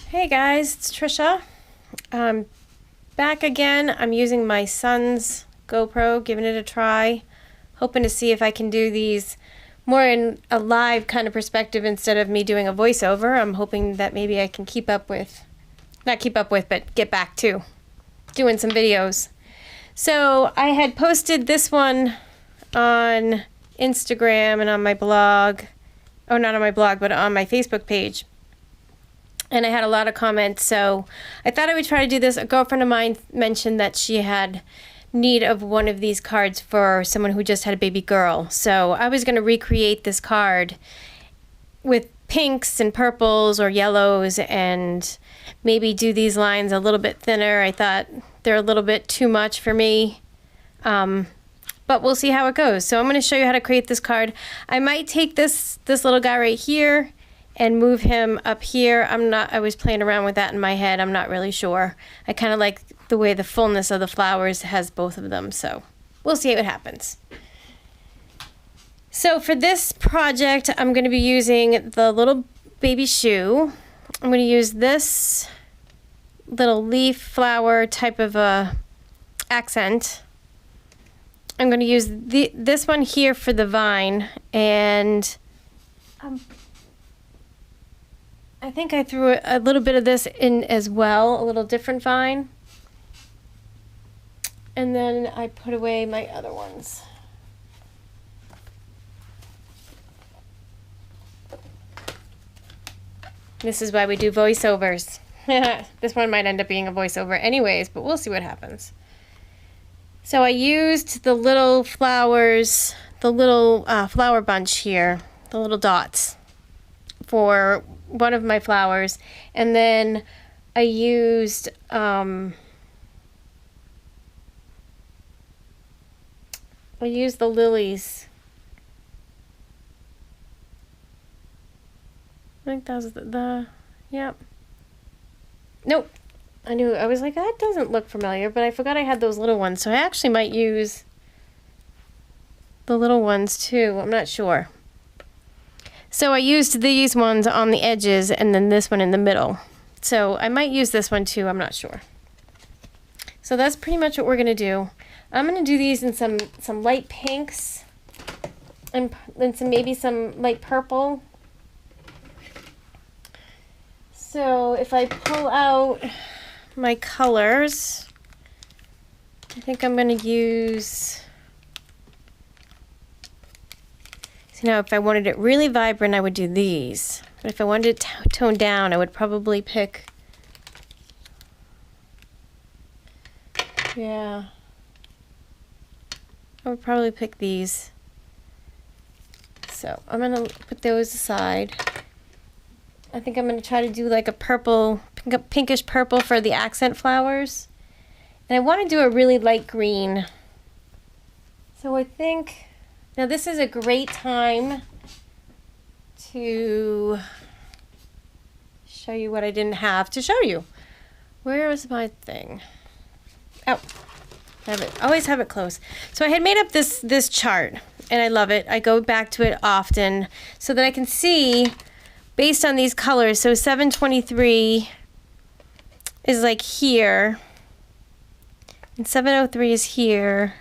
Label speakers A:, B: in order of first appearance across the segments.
A: Hey guys, it's Trisha. Back again. I'm using my son's GoPro, giving it a try, hoping to see if I can do these more in a live kind of perspective instead of me doing a voiceover. I'm hoping that maybe I can but get back to doing some videos. So I had posted this one on Instagram and on my blog. Oh, not on my blog, but on my Facebook page. And I had a lot of comments, so I thought I would try to do this. A girlfriend of mine mentioned that she had need of one of these cards for someone who just had a baby girl. So I was going to recreate this card with pinks and purples or yellows and maybe do these lines a little bit thinner. I thought they're a little bit too much for me. But we'll see how it goes. So I'm going to show you how to create this card. I might take this little guy right here and move him up here. I was playing around with that in my head. I'm not really sure. I kind of like the way the fullness of the flowers has both of them, so we'll see what happens. So for this project, I'm going to be using the little baby shoe. I'm going to use this little leaf flower type of a accent. I'm going to use this one here for the vine, and I think I threw a little bit of this in as well, a little different vine. And then I put away my other ones. This is why we do voiceovers. This one might end up being a voiceover anyways, but we'll see what happens. So I used the little flowers, the little flower bunch here, the little dots, for one of my flowers, and then I used the lilies. I think that was yep. Nope. I was like, that doesn't look familiar, but I forgot I had those little ones, so I actually might use the little ones too. I'm not sure. So I used these ones on the edges and then this one in the middle. So I might use this one too, I'm not sure. So that's pretty much what we're going to do. I'm going to do these in some light pinks and maybe some light purple. So if I pull out my colors, I think I'm going to use... So now if I wanted it really vibrant, I would do these. But if I wanted it toned down, I would probably pick... Yeah. I would probably pick these. So I'm going to put those aside. I think I'm going to try to do like a purple, pinkish purple for the accent flowers. And I want to do a really light green. So I think... Now this is a great time to show you what I didn't have to show you. Where was my thing? Oh, always have it close. So I had made up this chart, and I love it. I go back to it often so that I can see based on these colors. So 723 is like here, and 703 is here.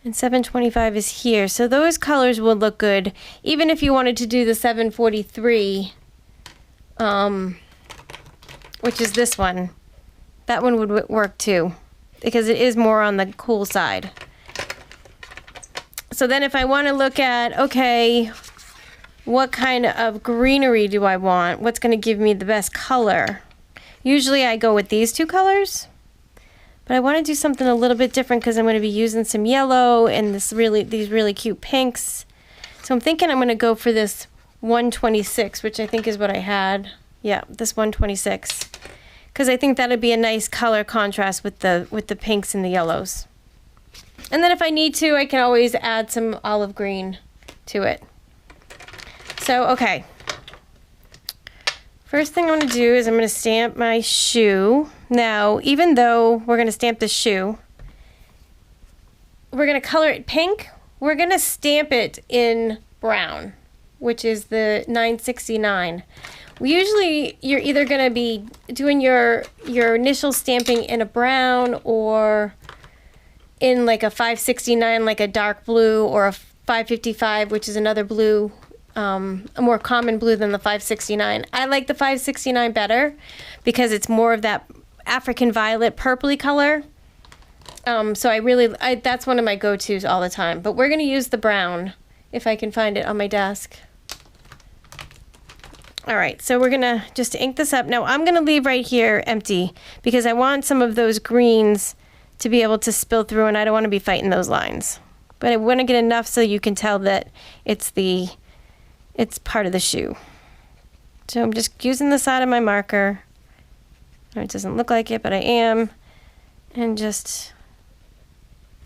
A: And 725 is here. So those colors will look good. Even if you wanted to do the 743, which is this one, that one would work too, because it is more on the cool side. So then if I want to look at, okay, what kind of greenery do I want? What's going to give me the best color? Usually I go with these two colors. But I want to do something a little bit different because I'm going to be using some yellow and these really cute pinks. So I'm thinking I'm going to go for this 126, which I think is what I had. Yeah, this 126. Because I think that'd be a nice color contrast with the pinks and the yellows. And then if I need to, I can always add some olive green to it. So, okay. First thing I'm going to do is I'm going to stamp my shoe. Now, even though we're going to stamp the shoe, we're going to color it pink. We're going to stamp it in brown, which is the 969. Usually you're either going to be doing your initial stamping in a brown or in like a 569, like a dark blue, or a 555, which is another blue, a more common blue than the 569. I like the 569 better because it's more of that African violet purpley color. So that's one of my go-tos all the time. But we're going to use the brown if I can find it on my desk. All right, so we're gonna just ink this up. Now I'm gonna leave right here empty because I want some of those greens to be able to spill through, and I don't want to be fighting those lines. But I want to get enough so you can tell that it's part of the shoe. So I'm just using the side of my marker. It doesn't look like it, but I am, and just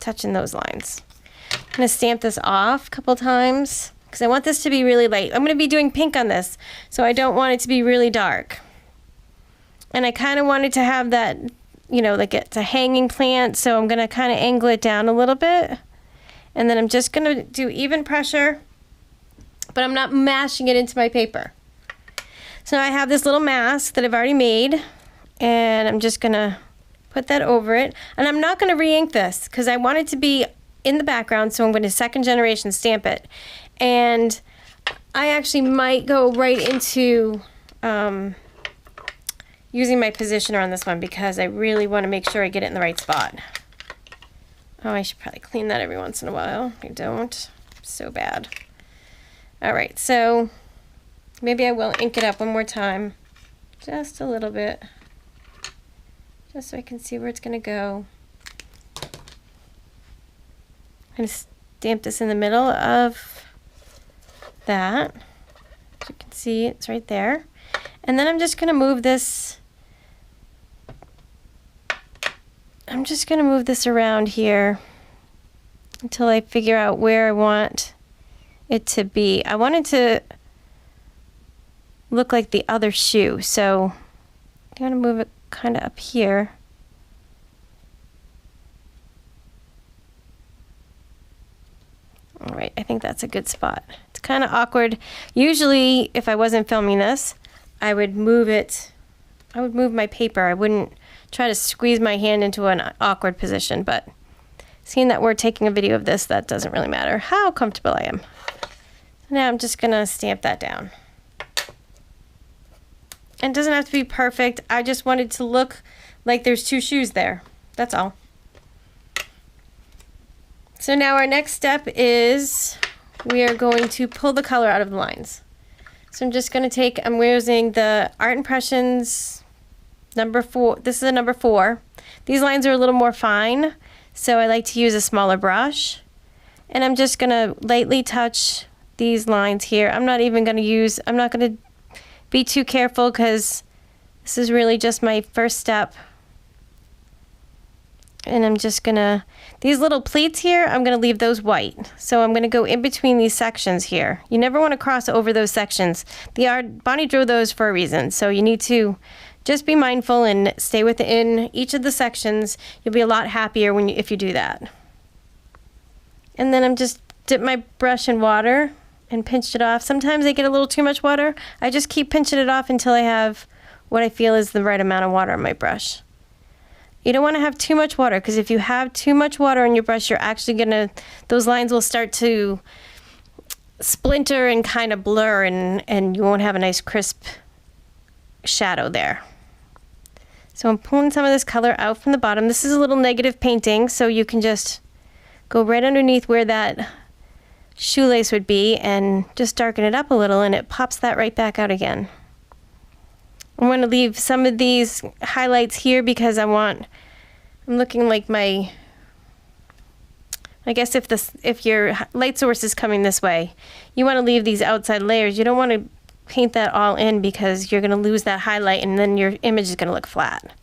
A: touching those lines. I'm gonna stamp this off a couple times, because I want this to be really light. I'm going to be doing pink on this, so I don't want it to be really dark. And I kind of wanted to have that, you know, like it's a hanging plant, so I'm going to kind of angle it down a little bit. And then I'm just going to do even pressure, but I'm not mashing it into my paper. So now I have this little mask that I've already made, and I'm just going to put that over it. And I'm not going to re-ink this, because I want it to be in the background, so I'm going to second generation stamp it. And I actually might go right into using my positioner on this one, because I really want to make sure I get it in the right spot. Oh, I should probably clean that every once in a while. I don't. So bad. All right, so maybe I will ink it up one more time. Just a little bit. Just so I can see where it's going to go. I'm going to stamp this in the middle of that. As you can see, it's right there. And then I'm just going to move this. I'm just going to move this around here until I figure out where I want it to be. I want it to look like the other shoe, so I'm going to move it kind of up here. All right, I think that's a good spot. It's kind of awkward. Usually, if I wasn't filming this, I would move it. I would move my paper. I wouldn't try to squeeze my hand into an awkward position, but seeing that we're taking a video of this, that doesn't really matter how comfortable I am. Now I'm just gonna stamp that down. And it doesn't have to be perfect. I just wanted to look like there's two shoes there. That's all. So now our next step is we are going to pull the color out of the lines. So I'm just going to take, I'm using the Art Impressions number 4. This is a number 4. These lines are a little more fine, so I like to use a smaller brush. And I'm just going to lightly touch these lines here. I'm not going to be too careful because this is really just my first step. And I'm just gonna, these little pleats here, I'm gonna leave those white. So I'm gonna go in between these sections here. You never wanna cross over those sections. Bonnie drew those for a reason, so you need to just be mindful and stay within each of the sections. You'll be a lot happier if you do that. And then I'm just dip my brush in water and pinched it off. Sometimes I get a little too much water. I just keep pinching it off until I have what I feel is the right amount of water on my brush. You don't want to have too much water, because if you have too much water on your brush, you're actually those lines will start to splinter and kind of blur, and you won't have a nice crisp shadow there. So I'm pulling some of this color out from the bottom. This is a little negative painting, so you can just go right underneath where that shoelace would be and just darken it up a little, and it pops that right back out again. I'm going to leave some of these highlights here because I'm looking like I guess if your light source is coming this way, you want to leave these outside layers. You don't want to paint that all in because you're going to lose that highlight and then your image is going to look flat.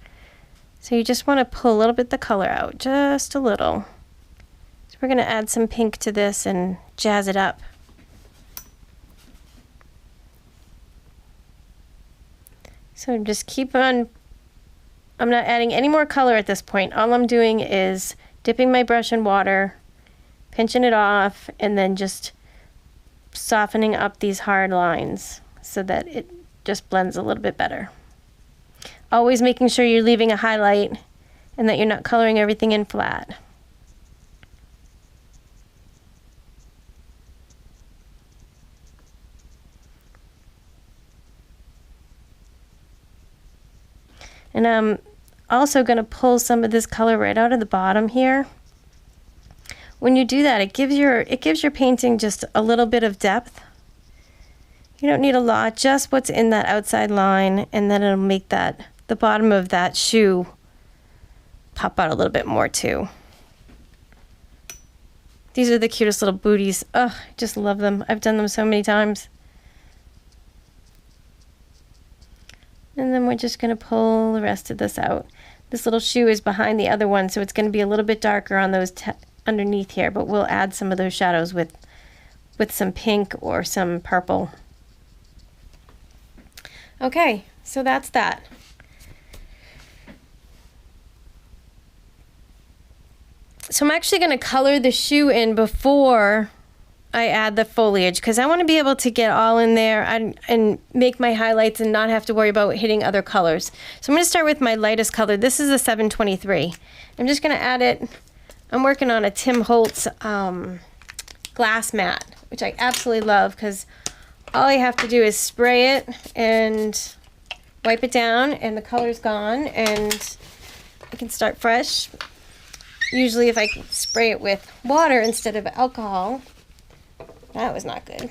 A: So you just want to pull a little bit of the color out, just a little. So we're going to add some pink to this and jazz it up. So just keep on, I'm not adding any more color at this point. All I'm doing is dipping my brush in water, pinching it off, and then just softening up these hard lines so that just blends a little bit better. Always making sure you're leaving a highlight and that you're not coloring everything in flat. And I'm also going to pull some of this color right out of the bottom here. When you do that, it gives your painting just a little bit of depth. You don't need a lot, just what's in that outside line, and then it'll make that the bottom of that shoe pop out a little bit more too. These are the cutest little booties. Oh, I just love them. I've done them so many times. And then we're just going to pull the rest of this out. This little shoe is behind the other one, so it's going to be a little bit darker on those underneath here, but we'll add some of those shadows with some pink or some purple. Okay, so that's that. So I'm actually going to color the shoe in before I add the foliage, because I want to be able to get all in there and make my highlights and not have to worry about hitting other colors. So I'm going to start with my lightest color. This is a 723. I'm just going to add it. I'm working on a Tim Holtz glass mat, which I absolutely love, because all I have to do is spray it and wipe it down and the color's gone and I can start fresh. Usually if I spray it with water instead of alcohol. That was not good.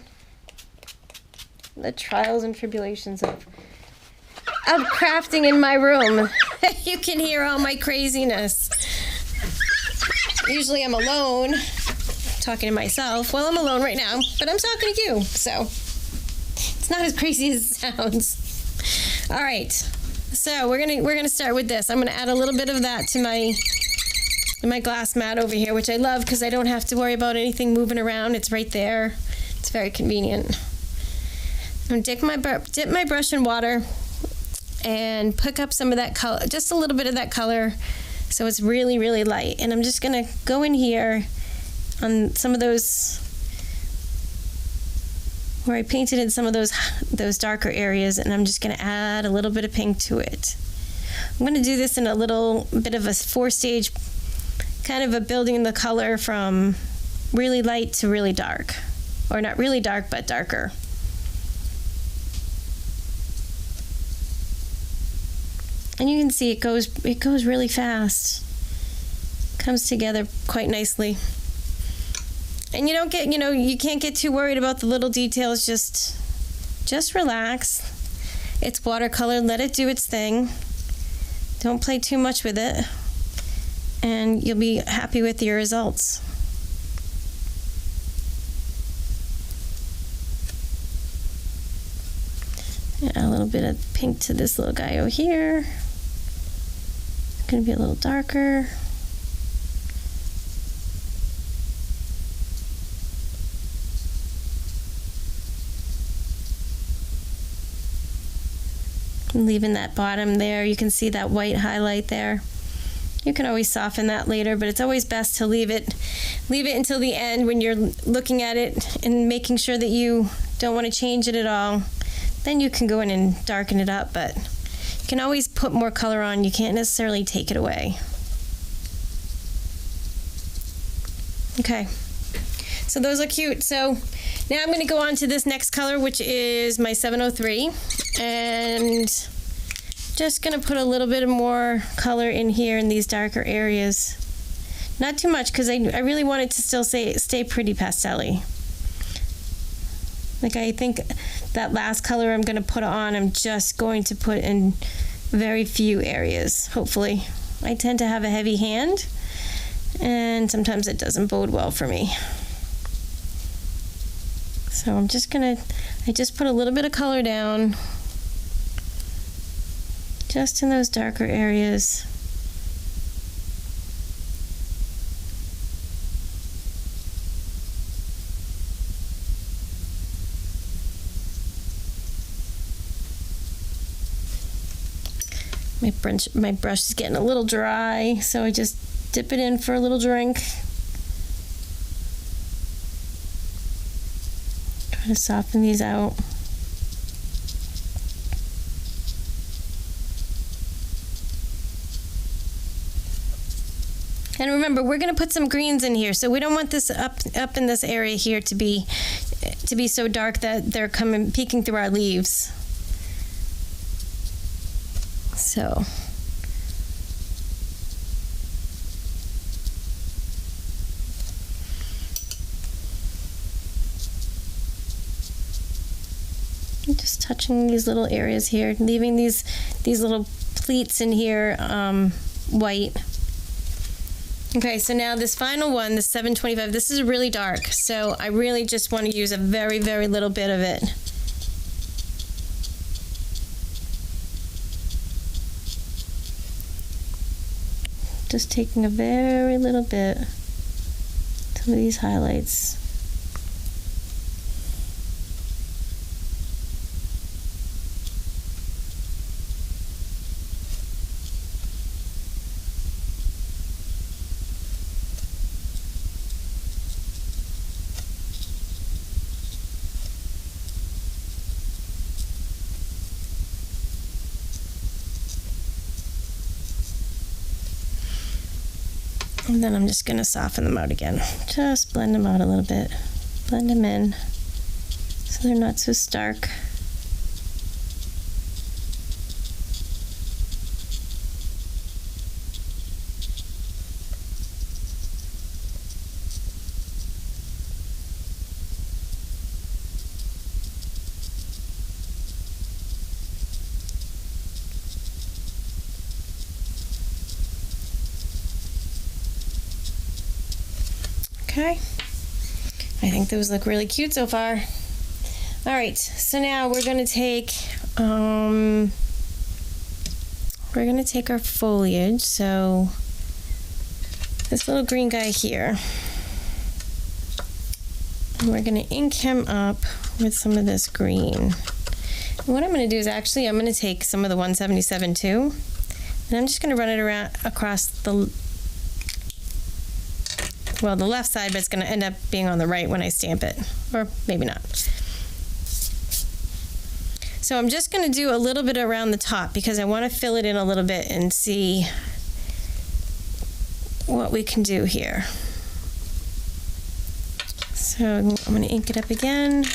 A: The trials and tribulations of crafting in my room. You can hear all my craziness. Usually I'm alone, talking to myself. Well, I'm alone right now, but I'm talking to you, so it's not as crazy as it sounds. All right, so we're gonna start with this. I'm gonna add a little bit of that to my glass mat over here, which I love because I don't have to worry about anything moving around. It's right there. It's very convenient. I'm gonna dip my brush in water and pick up some of that color, just a little bit of that color, so it's really, really light. And I'm just gonna go in here on some of those where I painted in some of those darker areas, and I'm just gonna add a little bit of pink to it. I'm gonna do this in a little bit of a 4-stage kind of a building the color from really light to really dark, or not really dark but darker. And you can see it goes really fast. Comes together quite nicely. And you don't get, you can't get too worried about the little details. Just relax. It's watercolor. Let it do its thing. Don't play too much with it, and you'll be happy with your results. Add a little bit of pink to this little guy over here. It's going to be a little darker. And leaving that bottom there, you can see that white highlight there. You can always soften that later, but it's always best to leave it until the end when you're looking at it and making sure that you don't want to change it at all. Then you can go in and darken it up, but you can always put more color on. You can't necessarily take it away. Okay, so those are cute. So now I'm going to go on to this next color, which is my 703, and just going to put a little bit more color in here in these darker areas. Not too much, because I really want it to still stay pretty pastel-y. Like, I think that last color I'm going to put on, I'm just going to put in very few areas, hopefully. I tend to have a heavy hand, and sometimes it doesn't bode well for me. So I just put a little bit of color down, just in those darker areas. My brush is getting a little dry, so I just dip it in for a little drink. Try to soften these out. And remember, we're going to put some greens in here, so we don't want this up in this area here to be so dark that they're peeking through our leaves. So I'm just touching these little areas here, leaving these little pleats in here white. Okay, so now this final one, the 725, this is really dark, so I really just want to use a very, very little bit of it. Just taking a very little bit to these highlights. And then I'm just going to soften them out again. Just blend them out a little bit. Blend them in so they're not so stark. Okay, I think those look really cute so far. All right, so now we're gonna take our foliage. So this little green guy here, and we're gonna ink him up with some of this green. And what I'm gonna do is actually I'm gonna take some of the 177 too, and I'm just gonna run it around across the left side, but it's going to end up being on the right when I stamp it, or maybe not. So I'm just going to do a little bit around the top because I want to fill it in a little bit and see what we can do here. So I'm going to ink it up again.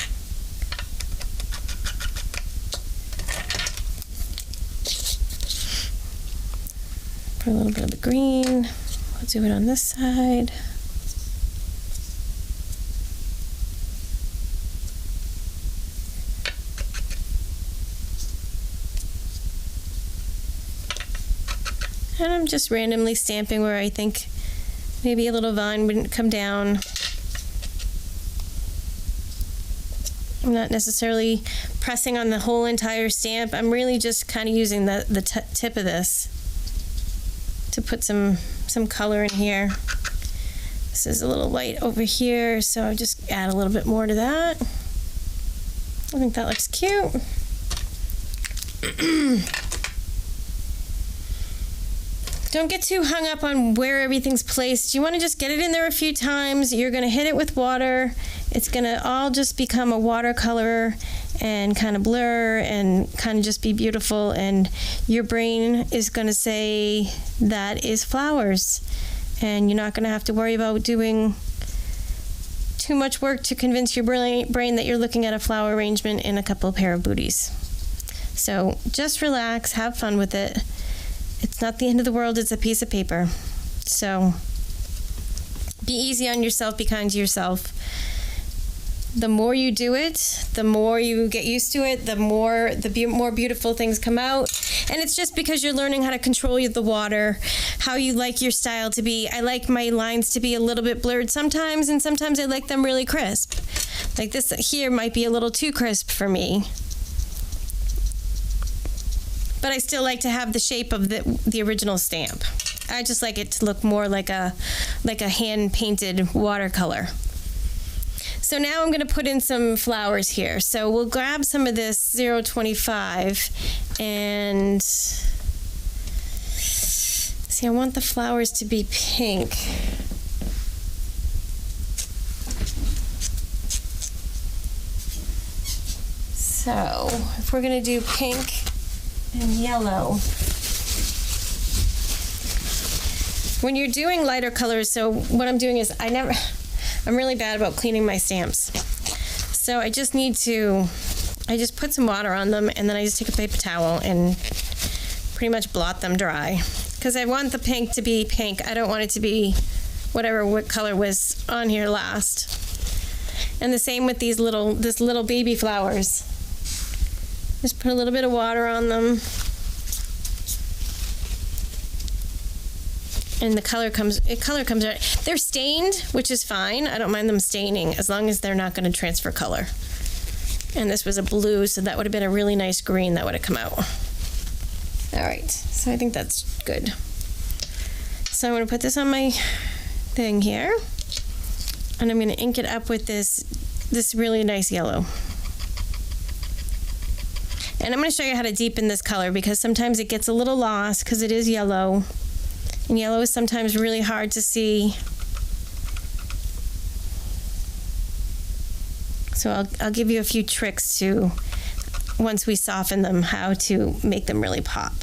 A: Put a little bit of the green. We'll do it on this side. And I'm just randomly stamping where I think maybe a little vine wouldn't come down. I'm not necessarily pressing on the whole entire stamp. I'm really just kind of using the tip of this to put some color in here. This is a little light over here, so I'll just add a little bit more to that. I think that looks cute. Don't get too hung up on where everything's placed. You want to just get it in there a few times. You're going to hit it with water. It's going to all just become a watercolor and kind of blur and kind of just be beautiful. And your brain is going to say that is flowers. And you're not going to have to worry about doing too much work to convince your brain that you're looking at a flower arrangement in a couple pair of booties. So just relax, have fun with it. It's not the end of the world, it's a piece of paper. So be easy on yourself, be kind to yourself. The more you do it, the more you get used to it, the more beautiful things come out. And it's just because you're learning how to control the water, how you like your style to be. I like my lines to be a little bit blurred sometimes, and sometimes I like them really crisp. Like this here might be a little too crisp for me. But I still like to have the shape of the original stamp. I just like it to look more like a hand-painted watercolor. So now I'm going to put in some flowers here. So we'll grab some of this 025 and see, I want the flowers to be pink. So if we're going to do pink and yellow, when you're doing lighter colors, so what I'm doing is I'm really bad about cleaning my stamps. So I just put some water on them, and then I just take a paper towel and pretty much blot them dry. Because I want the pink to be pink. I don't want it to be what color was on here last. And the same with this little baby flowers. Just put a little bit of water on them. And the color comes out. They're stained, which is fine. I don't mind them staining as long as they're not going to transfer color. And this was a blue, so that would have been a really nice green that would have come out. All right, so I think that's good. So I'm going to put this on my thing here, and I'm going to ink it up with this really nice yellow. And I'm going to show you how to deepen this color, because sometimes it gets a little lost because it is yellow. And yellow is sometimes really hard to see. So I'll give you a few tricks to, once we soften them, how to make them really pop.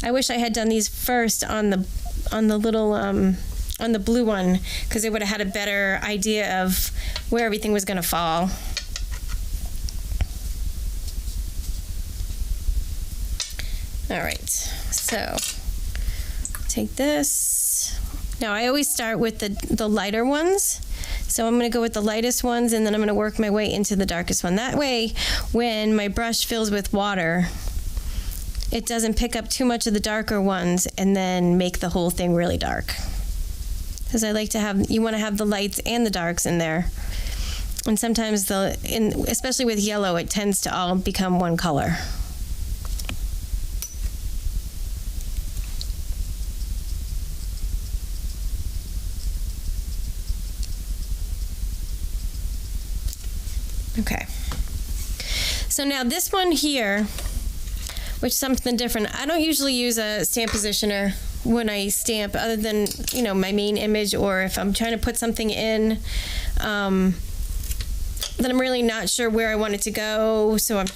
A: I wish I had done these first on the little on the blue one, because I would have had a better idea of where everything was going to fall. All right, so take this. Now I always start with the lighter ones. So I'm going to go with the lightest ones, and then I'm going to work my way into the darkest one. That way, when my brush fills with water, it doesn't pick up too much of the darker ones and then make the whole thing really dark. Because I like to you want to have the lights and the darks in there. And sometimes especially with yellow, it tends to all become one color. Okay, so now this one here, which is something different. I don't usually use a stamp positioner when I stamp, other than, my main image, or if I'm trying to put something in that I'm really not sure where I want it to go. So I'm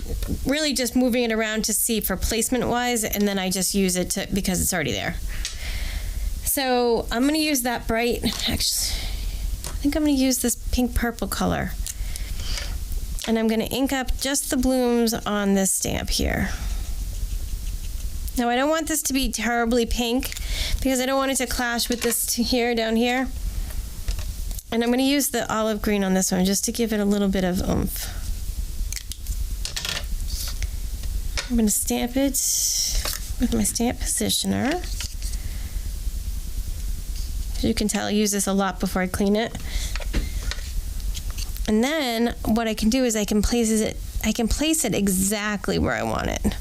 A: really just moving it around to see for placement wise, and then I just use it because it's already there. So I'm going to use that bright, actually, I think I'm going to use this pink purple color. And I'm going to ink up just the blooms on this stamp here. Now I don't want this to be terribly pink, because I don't want it to clash with this down here. And I'm going to use the olive green on this one just to give it a little bit of oomph. I'm going to stamp it with my stamp positioner. As you can tell, I use this a lot before I clean it. And then what I can do is I can place it exactly where I want it.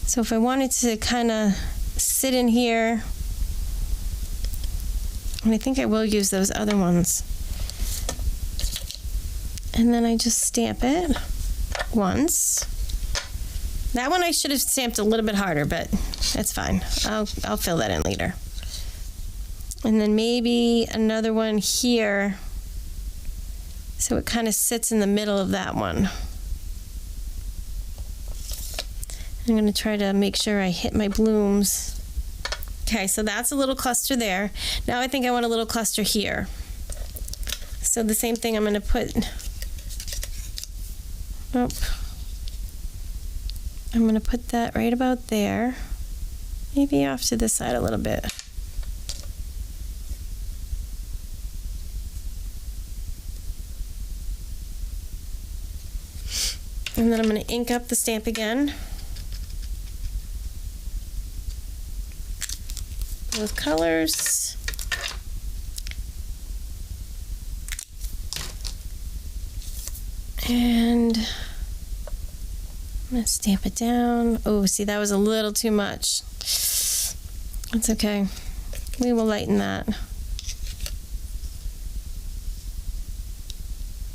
A: So if I wanted to kind of sit in here, and I think I will use those other ones. And then I just stamp it once. That one I should have stamped a little bit harder, but that's fine. I'll fill that in later. And then maybe another one here, so it kind of sits in the middle of that one. I'm going to try to make sure I hit my blooms. Okay, so that's a little cluster there. Now I think I want a little cluster here. So the same thing, I'm going to put, I'm going to put that right about there. Maybe off to this side a little bit. And then I'm going to ink up the stamp again with colors. And I'm going to stamp it down. Oh, see, that was a little too much. It's okay. We will lighten that.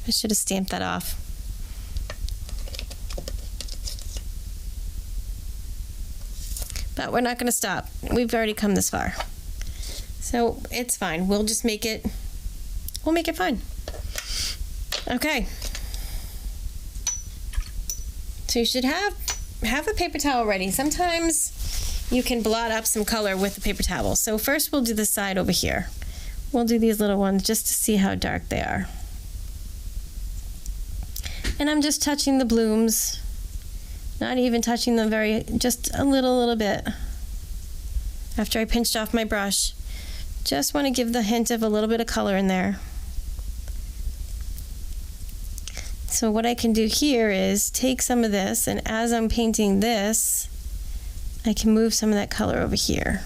A: I should have stamped that off. But we're not going to stop. We've already come this far. So it's fine. We'll just make it fine. Okay. So you should have have a paper towel ready. Sometimes you can blot up some color with the paper towel. So first we'll do the side over here. We'll do these little ones just to see how dark they are. And I'm just touching the blooms, not even touching them just a little bit. After I pinched off my brush, just want to give the hint of a little bit of color in there. So what I can do here is take some of this, and as I'm painting this, I can move some of that color over here.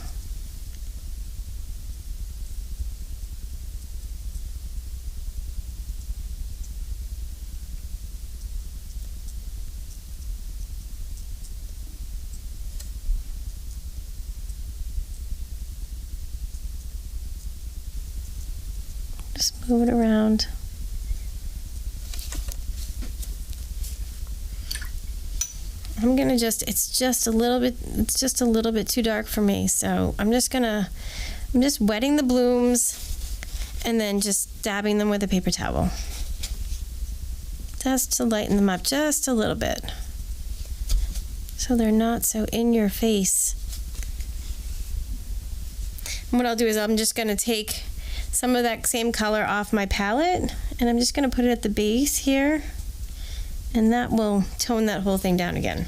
A: Just move it around. I'm gonna it's just a little bit too dark for me, so I'm just wetting the blooms and then just dabbing them with a paper towel. Just to lighten them up just a little bit. So they're not so in your face. And what I'll do is I'm just gonna take some of that same color off my palette, and I'm just gonna put it at the base here. And that will tone that whole thing down again.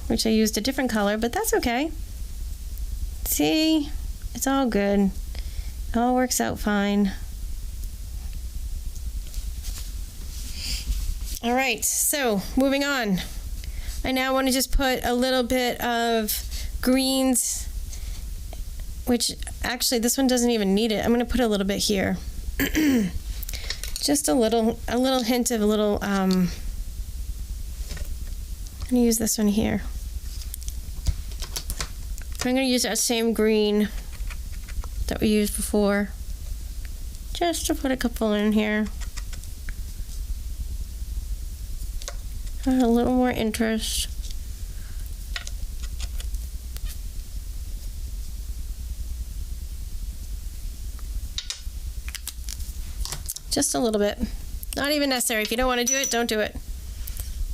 A: Which I used a different color, but that's okay. See, it's all good. It all works out fine. All right, so moving on. I now want to just put a little bit of greens, which actually this one doesn't even need it. I'm gonna put a little bit here. Just a little hint of a little, I'm gonna use this one here. I'm gonna use that same green that we used before, just to put a couple in here. Add a little more interest. Just a little bit. Not even necessary. If you don't want to do it, don't do it.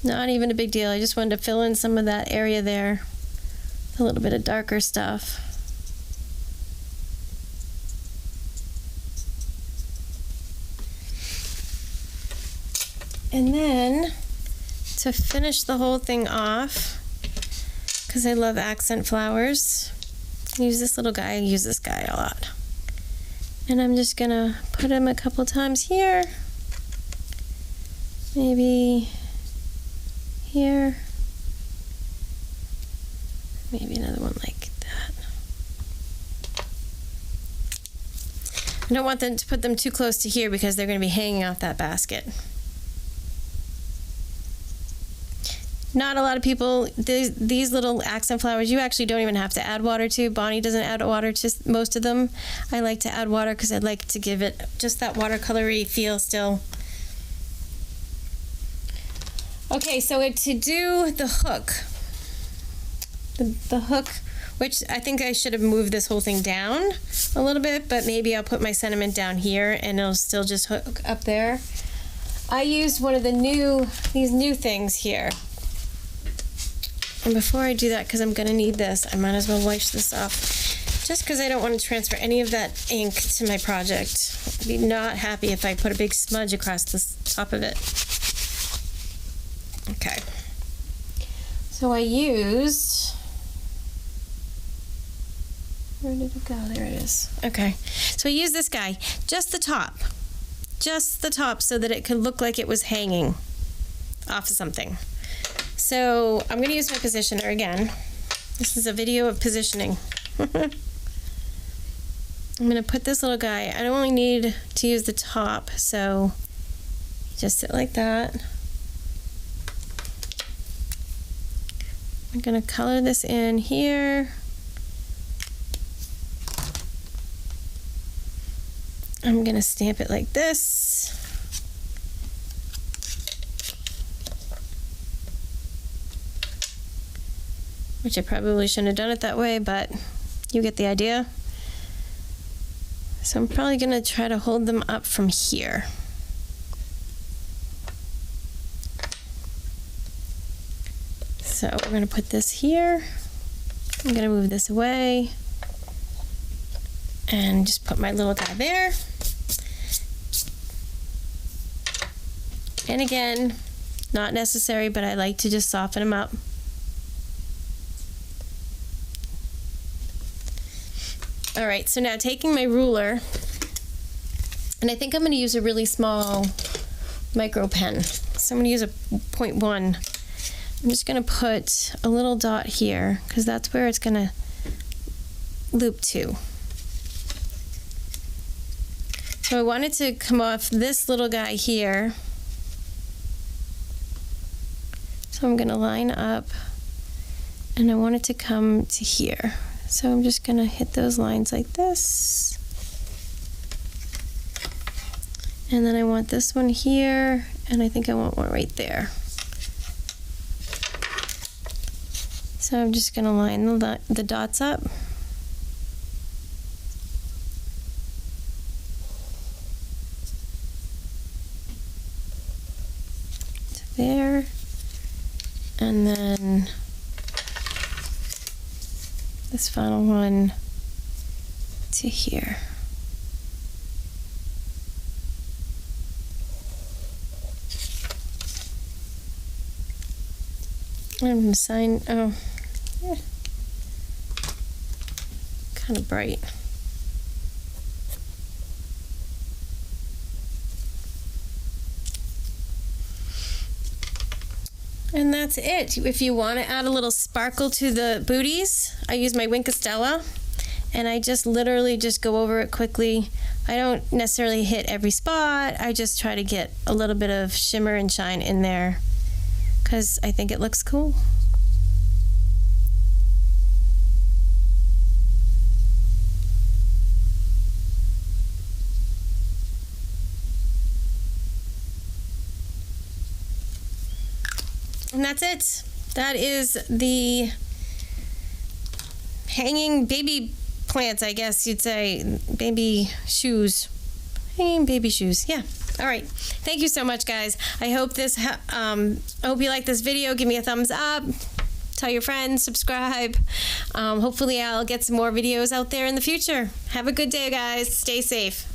A: Not even a big deal. I just wanted to fill in some of that area there. A little bit of darker stuff. And then, to finish the whole thing off, because I love accent flowers, use this little guy. I use this guy a lot. And I'm just gonna put him a couple times here, maybe here, maybe another one like that. I don't want them to put them too close to here because they're gonna be hanging off that basket. Not a lot of people, these little accent flowers, you actually don't even have to add water to. Bonnie doesn't add water to most of them. I like to add water because I'd like to give it just that watercolory feel still. Okay, so to do the hook, the hook, which I think I should have moved this whole thing down a little bit, but maybe I'll put my sentiment down here and it'll still just hook up there. I used one of these new things here. And before I do that, because I'm going to need this, I might as well wipe this off. Just because I don't want to transfer any of that ink to my project. I'd be not happy if I put a big smudge across the top of it. Okay. So I used... Where did it go? There it is. Okay. So I used this guy. Just the top. Just the top so that it could look like it was hanging off of something. So I'm going to use my positioner again. This is a video of positioning. I'm going to put this little guy. I don't only need to use the top, so just sit like that. I'm going to color this in here. I'm going to stamp it like this. Which I probably shouldn't have done it that way, but you get the idea. So I'm probably going to try to hold them up from here. So we're going to put this here. I'm going to move this away and just put my little guy there. And again, not necessary, but I like to just soften them up. All right, so now taking my ruler, and I think I'm going to use a really small micro pen. So I'm going to use a 0.1. I'm just going to put a little dot here because that's where it's going to loop to. So I want it to come off this little guy here. So I'm going to line up and I want it to come to here. So I'm just going to hit those lines like this. And then I want this one here, and I think I want one right there. So I'm just going to line the dots up. To there. And then this final one to here. I'm going to sign, oh, yeah. Kind of bright. And that's it. If you want to add a little sparkle to the booties, I use my Wink Estella, and I just literally just go over it quickly. I don't necessarily hit every spot. I just try to get a little bit of shimmer and shine in there because I think it looks cool. And that's it. That is the hanging baby plants, I guess you'd say. Baby shoes. Hanging baby shoes. Yeah. All right. Thank you so much, guys. I hope I hope you like this video. Give me a thumbs up. Tell your friends. Subscribe. Hopefully I'll get some more videos out there in the future. Have a good day, guys. Stay safe.